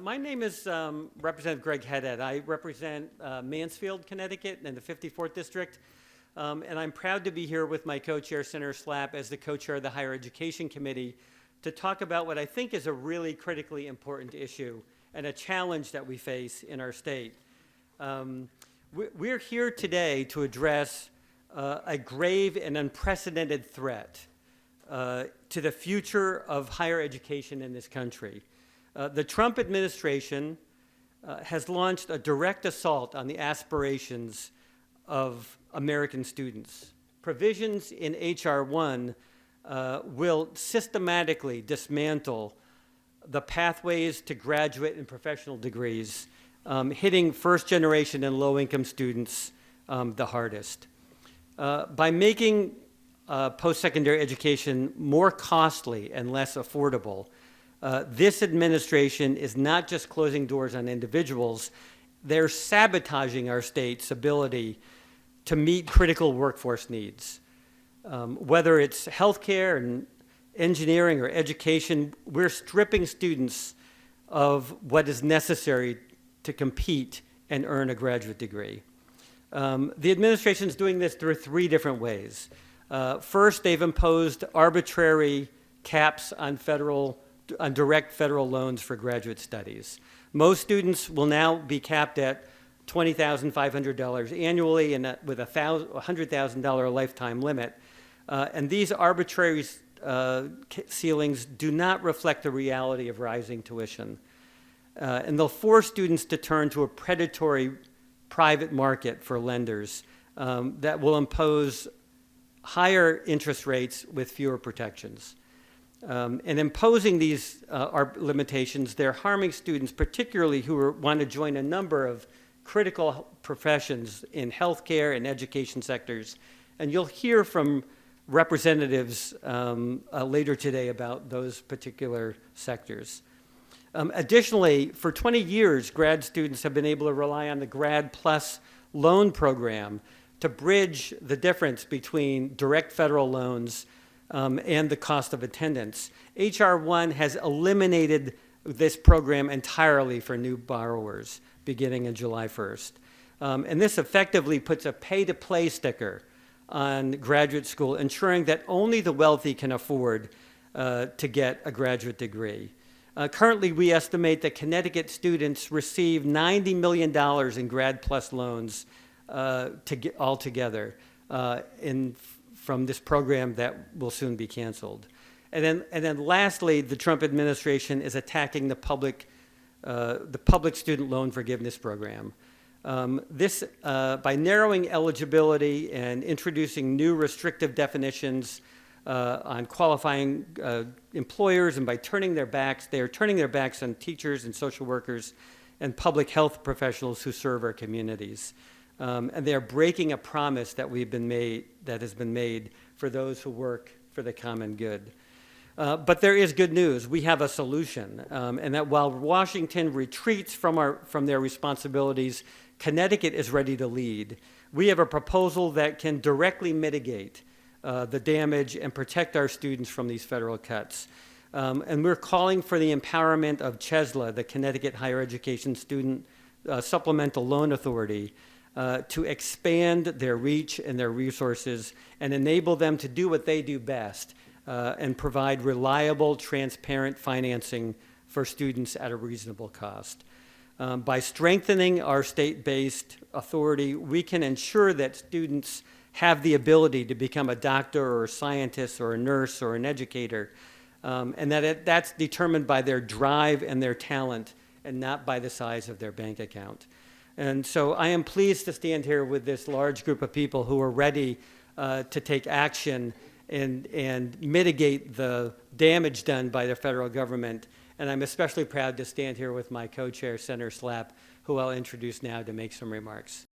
My name is Representative Greg Haddad. I represent Mansfield, Connecticut, in the 54th District. And I'm proud to be here with my co-chair, Senator Slapp, as the co-chair of the Higher Education Committee to talk about what I think is a really critically important issue and a challenge that we face in our state. We're here today to address a grave and unprecedented threat to the future of higher education in this country. The Trump administration has launched a direct assault on the aspirations of American students. Provisions in H.R. 1 will systematically dismantle the pathways to graduate and professional degrees, hitting first-generation and low-income students the hardest. By making post-secondary education more costly and less affordable, this administration is not just closing doors on individuals, they're sabotaging our state's ability to meet critical workforce needs. Whether it's healthcare and engineering or education, we're stripping students of what is necessary to compete and earn a graduate degree. The administration is doing this through three different ways. First, they've imposed arbitrary caps on direct federal loans for graduate studies. Most students will now be capped at $20,500 annually and with a $100,000 lifetime limit. And these arbitrary ceilings do not reflect the reality of rising tuition. And they'll force students to turn to a predatory private market for lenders that will impose higher interest rates with fewer protections. And imposing these limitations, they're harming students, particularly who want to join a number of critical professions in healthcare and education sectors. And you'll hear from representatives later today about those particular sectors. Additionally, for 20 years, grad students have been able to rely on the Grad Plus loan program to bridge the difference between direct federal loans and the cost of attendance. H.R. 1 has eliminated this program entirely for new borrowers beginning on July 1st. And this effectively puts a pay-to-play sticker on graduate school, ensuring that only the wealthy can afford to get a graduate degree. Currently, we estimate that Connecticut students receive $90 million in Grad Plus loans altogether from this program that will soon be canceled. And then lastly, the Trump administration is attacking the public student loan forgiveness program. By narrowing eligibility and introducing new restrictive definitions on qualifying employers, and by turning their backs, they are turning their backs on teachers and social workers and public health professionals who serve our communities. And they are breaking a promise that has been made for those who work for the common good. But there is good news. We have a solution, and that while Washington retreats from their responsibilities, Connecticut is ready to lead. We have a proposal that can directly mitigate the damage and protect our students from these federal cuts. And we're calling for the empowerment of CHESLA, the Connecticut Higher Education Student Supplemental Loan Authority, to expand their reach and their resources and enable them to do what they do best and provide reliable, transparent financing for students at a reasonable cost. By strengthening our state-based authority, we can ensure that students have the ability to become a doctor or a scientist or a nurse or an educator, and that's determined by their drive and their talent and not by the size of their bank account. And so I am pleased to stand here with this large group of people who are ready to take action and mitigate the damage done by the federal government. And I'm especially proud to stand here with my co-chair, Senator Slapp, who I'll introduce now to make some remarks.